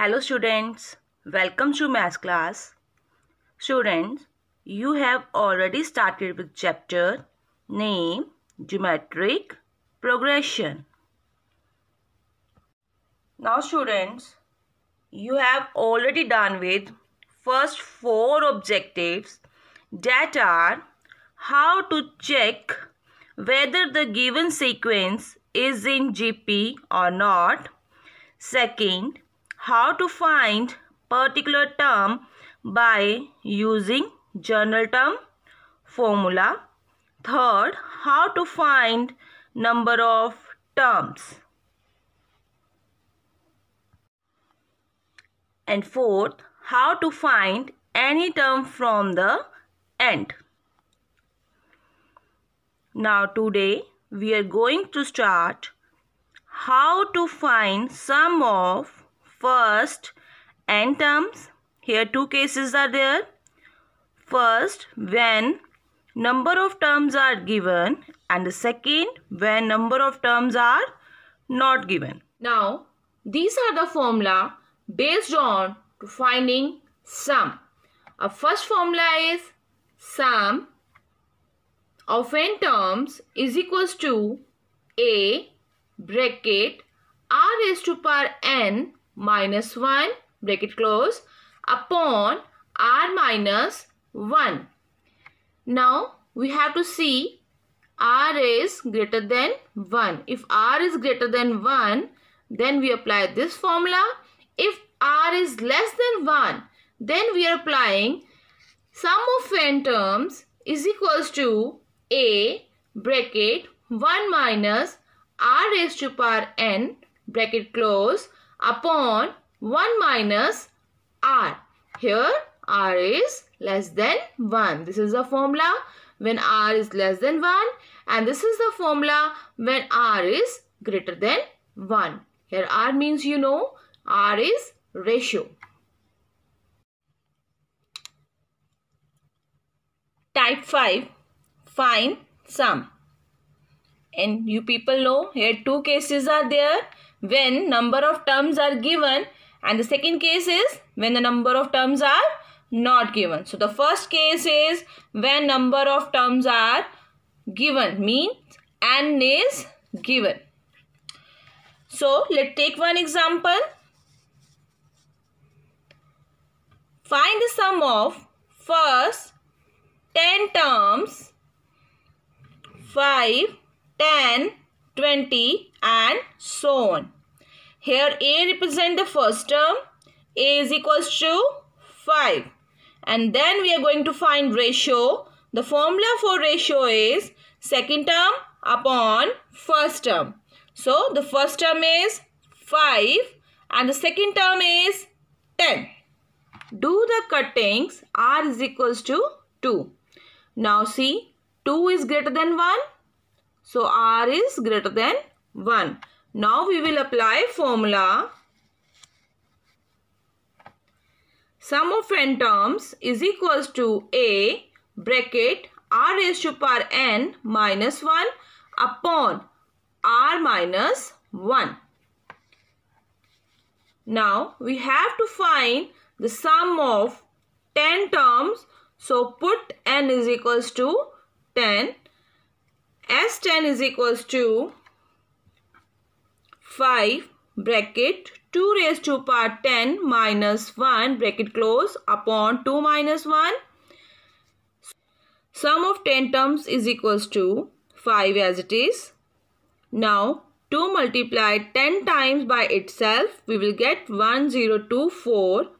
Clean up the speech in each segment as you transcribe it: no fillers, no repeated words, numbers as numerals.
Hello students, welcome to math class. Students, you have already started with chapter name geometric progression. Now students, you have already done with first 4 objectives that are how to check whether the given sequence is in GP or not. Second, how to find particular term by using general term formula. Third, how to find number of terms. And fourth, how to find any term from the end. Now today we are going to start how to find sum of first n terms. Here 2 cases are there. First, when number of terms are given, and the second, when number of terms are not given. Now these are the formula based on to finding sum. Our first formula is sum of n terms is equals to a bracket r raised to power n minus 1 bracket close upon r minus 1. Now we have to see r is greater than 1. If r is greater than 1, then we apply this formula. If r is less than 1, then we are applying sum of n terms is equals to a bracket 1 minus r raised to power n bracket close upon 1 minus r. Here r is less than 1. This is the formula when r is less than 1, and this is the formula when r is greater than 1. Here r means r is ratio. Type 5, find sum. And you people know here 2 cases are there when number of terms are given, and the second case is when the number of terms are not given. So the first case is when number of terms are given, means n is given. So let's take one example. Find the sum of first 10 terms 5, 10, 20 and so on. Here a represents the first term. A is equals to 5. And then we are going to find ratio. The formula for ratio is second term upon first term. So the first term is 5 and the second term is 10. Do the cuttings. R is equals to 2. Now see, 2 is greater than 1. So r is greater than 1. Now we will apply formula. Sum of n terms is equals to a bracket r raised to power n minus 1 upon r minus 1. Now we have to find the sum of 10 terms. So put n is equals to 10. As 10 is equals to 5 bracket 2 raised to power 10 minus 1 bracket close upon 2 minus 1. Sum of 10 terms is equals to 5 as it is. Now 2 multiplied 10 times by itself, we will get 1024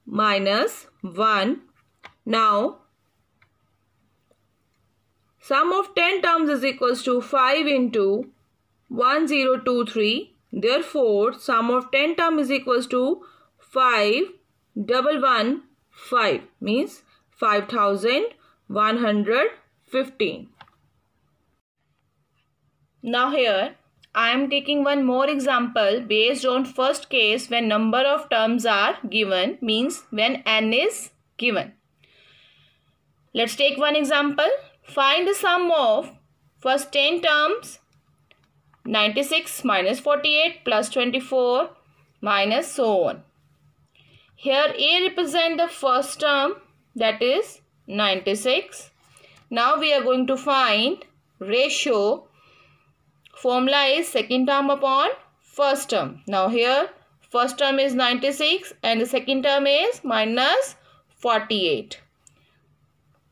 minus 1. Now sum of 10 terms is equals to 5 into 1023. Therefore, sum of 10 terms is equals to 5115, means 5115. Now here I am taking one more example based on first case when number of terms are given, means when n is given. Let's take one example. Find the sum of first 10 terms 96 minus 48 plus 24 minus so on. Here A represent the first term, that is 96. Now we are going to find ratio. Formula is second term upon first term. Now here first term is 96 and the second term is minus 48.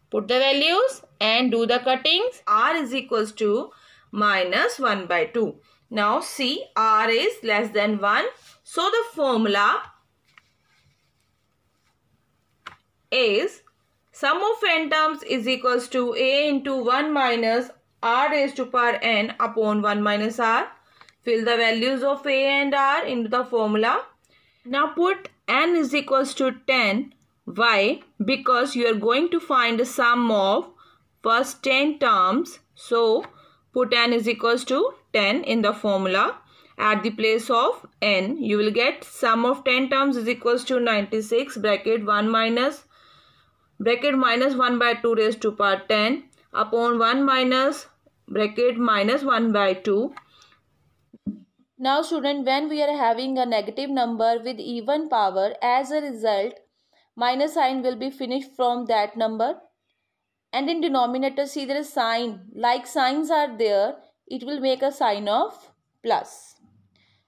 Put the values and do the cuttings. R is equals to minus 1 by 2. Now see, R is less than 1. So the formula is sum of n terms is equals to A into 1 minus R raised to power n upon 1 minus R. Fill the values of A and R into the formula. Now put n is equals to 10. Why? Because you are going to find the sum of first 10 terms. So put n is equals to 10 in the formula. At the place of n, you will get sum of 10 terms is equals to 96 bracket 1 minus 1 by 2 raised to power 10 upon 1 minus bracket minus 1 by 2. Now student, when we are having a negative number with even power, as a result minus sign will be finished from that number, and in denominator see there is sign, like signs are there, it will make a sign of plus.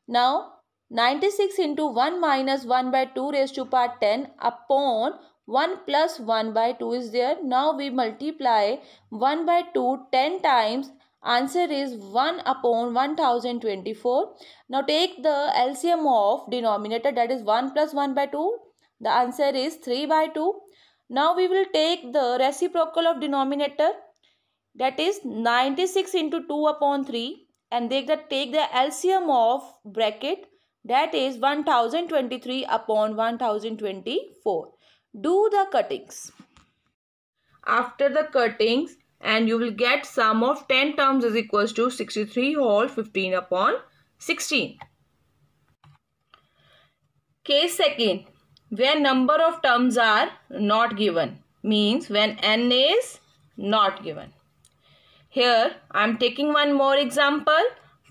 Now 96 into 1 minus 1 by 2 raised to power 10 upon 1 plus 1 by 2 is there. Now we multiply 1 by 2 10 times. Answer is 1 upon 1024. Now take the LCM of denominator, that is 1 plus 1 by 2. The answer is 3 by 2. Now we will take the reciprocal of denominator, that is 96 into 2 upon 3, and take the LCM of bracket, that is 1023 upon 1024. Do the cuttings. After the cuttings, and you will get sum of 10 terms is equals to 63 whole 15 upon 16. Case second, where number of terms are not given, means when n is not given. Here I am taking one more example.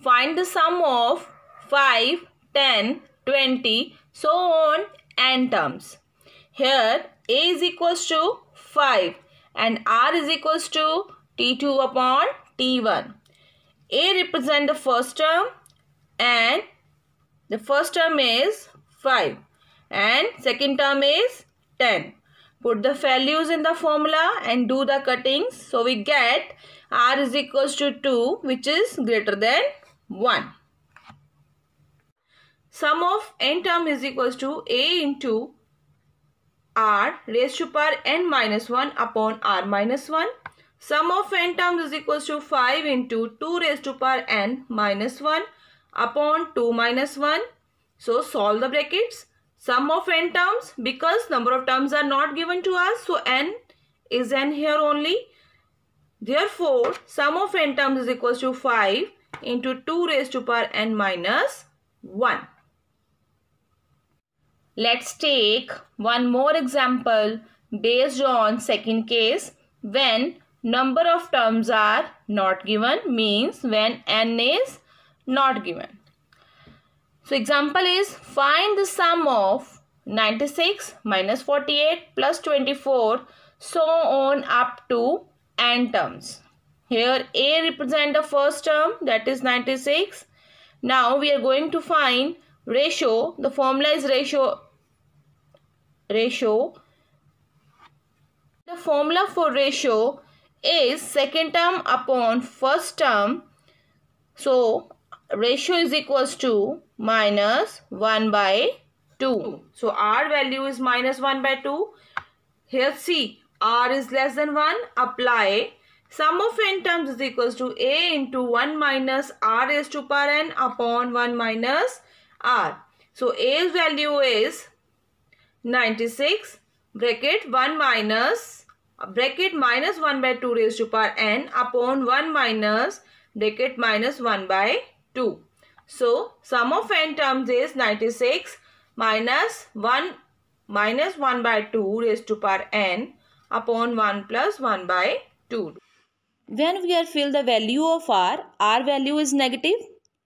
Find the sum of 5, 10, 20, so on n terms. Here A is equals to 5 and R is equals to T2 upon T1. A represent the first term and the first term is 5 and second term is 10. Put the values in the formula and do the cuttings. So we get R is equals to 2, which is greater than 1. Sum of n term is equals to A into R raised to power n minus 1 upon R minus 1. Sum of n terms is equals to 5 into 2 raised to power n minus 1 upon 2 minus 1. So solve the brackets. Sum of n terms, because number of terms are not given to us, so n is n here only. Therefore, sum of n terms is equals to 5 into 2 raised to power n minus 1. Let's take one more example based on second case, when number of terms are not given, means when n is not given. So example is, find the sum of 96 minus 48 plus 24, so on up to n terms. Here A represent the first term, that is 96. Now we are going to find ratio. The formula is ratio. The formula for ratio is second term upon first term. So ratio is equals to minus 1 by 2. So R value is minus 1 by 2. Here see, R is less than 1. Apply sum of n terms is equals to A into 1 minus R raised to power n upon 1 minus R. So A's value is 96 bracket 1 minus bracket minus 1 by 2 raised to power n upon 1 minus bracket minus 1 by 2. So sum of n terms is 96 minus 1 by 2 raised to power n upon 1 plus 1 by 2. When we are fill the value of R value is negative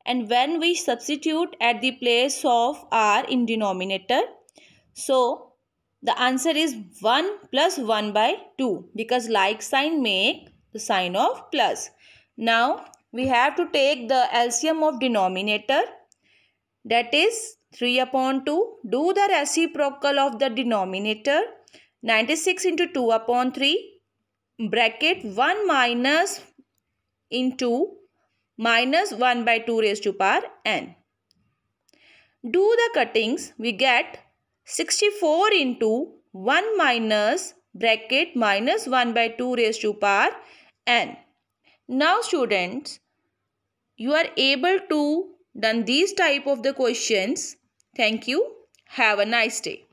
and when we substitute at the place of r in denominator, so the answer is 1 plus 1 by 2 because like sign make the sign of plus. Now we have to take the LCM of denominator, that is 3 upon 2. Do the reciprocal of the denominator. 96 into 2 upon 3 bracket 1 minus into minus 1 by 2 raised to power n. Do the cuttings, we get 64 into 1 minus bracket minus 1 by 2 raised to power n. Now students, you are able to done these type of the questions. Thank you. Have a nice day.